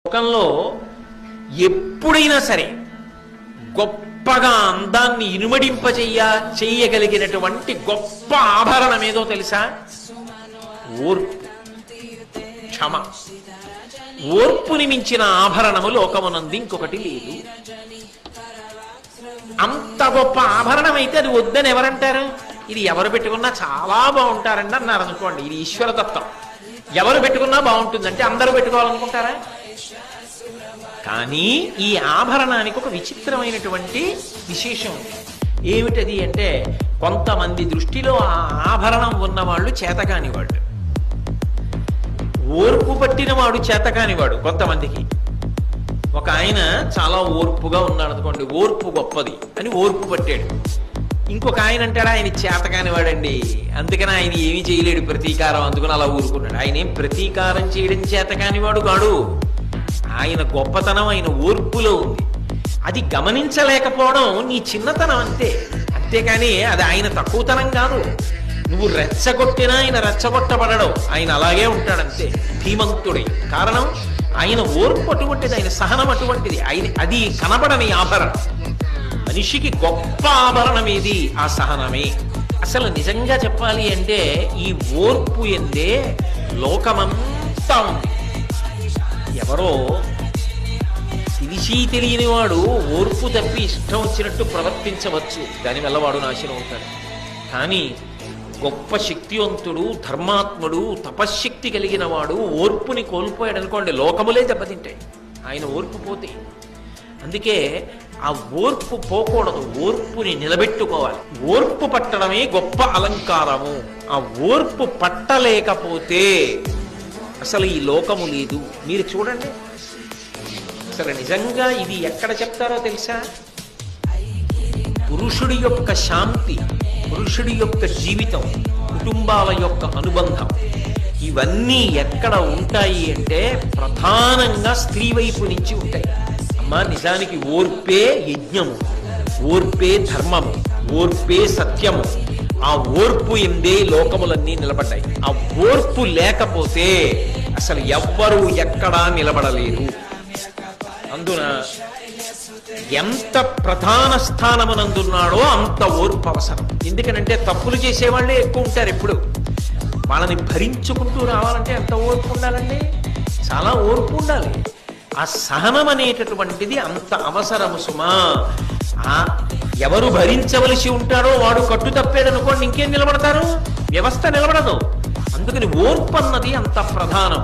లోకంలో ఎప్పుడైనా సరే గొప్పగా అందాన్ని చెయ్యగలిగినటువంటి గొప్ప ఆభరణం ఏదో తెలుసా? ఓర్పు, క్షమ. ఓర్పుని మించిన ఆభరణము లోకమునందు ఇంకొకటి లేదు. అంత గొప్ప ఆభరణం అయితే అది వద్దని ఎవరంటారు? ఇది ఎవరు పెట్టుకున్నా చాలా బాగుంటారండి అన్నారు అనుకోండి. ఇది ఈశ్వరదత్తం. ఎవరు పెట్టుకున్నా బాగుంటుందంటే అందరూ పెట్టుకోవాలనుకుంటారా? కానీ ఈ ఆభరణానికి ఒక విచిత్రమైనటువంటి విశేషం ఉంది. ఏమిటది అంటే, కొంతమంది దృష్టిలో ఆ ఆభరణం ఉన్నవాళ్ళు చేతకానివాళ్ళు, ఓర్పు పట్టినవాడు చేతకానివాడు. కొంతమందికి ఒక ఆయన చాలా ఓర్పుగా ఉన్నాడు అనుకోండి, ఓర్పు గొప్పది అని ఓర్పు పట్టాడు. ఇంకొక ఆయన అంటాడు ఆయన చేతకానివాడండి, అందుకని ఆయన ఏమీ చేయలేడు ప్రతీకారం, అందుకని అలా ఊరుకున్నాడు. ఆయన ఏం ప్రతీకారం చేయడం చేతకానివాడు కాడు. ఆయన గొప్పతనం ఆయన ఓర్పులో ఉంది. అది గమనించలేకపోవడం నీ చిన్నతనం అంతే. అంతేకాని అది ఆయన తక్కువతనం కాదు. నువ్వు రెచ్చగొట్టినా ఆయన రెచ్చగొట్టబడడం, ఆయన అలాగే ఉంటాడంతే, ధీమంతుడై. కారణం ఆయన ఓర్పు అటువంటిది, ఆయన సహనం అటువంటిది. అది కనబడని ఆభరణం. మనిషికి గొప్ప ఆభరణం ఏది? ఆ సహనమే. అసలు నిజంగా చెప్పాలి అంటే ఈ ఓర్పు ఎందే లోకమంతా ఉంది. ఎవరో తెలిసి తెలియని వాడు ఓర్పు తప్పి ఇష్టం వచ్చినట్టు ప్రవర్తించవచ్చు, దానివల్ల వాడు నాశనం అవుతాడు. కానీ గొప్ప శక్తివంతుడు, ధర్మాత్ముడు, తపశ్శక్తి కలిగిన వాడు ఓర్పుని కోల్పోయాడు అనుకోండి, లోకములే దెబ్బతింటాయి ఆయన ఓర్పు పోతే. అందుకే ఆ ఓర్పు పోకూడదు, ఓర్పుని నిలబెట్టుకోవాలి. ఓర్పు పట్టడమే గొప్ప అలంకారము. ఆ ఓర్పు పట్టలేకపోతే అసలు ఈ లోకము లేదు. మీరు చూడండి, అసలు నిజంగా ఇది ఎక్కడ చెప్తారో తెలుసా? పురుషుడి యొక్క శాంతి, పురుషుడి యొక్క జీవితం, కుటుంబాల యొక్క అనుబంధం, ఇవన్నీ ఎక్కడ ఉంటాయి అంటే ప్రధానంగా స్త్రీ వైపు నుంచి ఉంటాయి. అమ్మా, నిజానికి ఓర్పే యజ్ఞము, ఓర్పే ధర్మము, ఓర్పే సత్యము. ఆ ఓర్పు ఎందే లోకములన్నీ నిలబడ్డాయి. ఆ ఓర్పు లేకపోతే అసలు ఎవ్వరూ ఎక్కడా నిలబడలేరు. అందున ఎంత ప్రధాన స్థానమునందున్నాడో అంత ఓర్పు అవసరం. ఎందుకనంటే తప్పులు చేసేవాళ్ళే ఎక్కువ ఉంటారు. ఎప్పుడు వాళ్ళని భరించుకుంటూ రావాలంటే ఎంత ఓర్పు ఉండాలండి? చాలా ఓర్పు ఉండాలి. ఆ సహనం అనేటటువంటిది అంత అవసరము సుమా. ఎవరు భరించవలసి ఉంటాడో వాడు కట్టు తప్పేదనుకోండి, ఇంకేం నిలబడతారు? వ్యవస్థ నిలబడదు. అందుకని ఓర్పు అన్నది అంత ప్రధానం.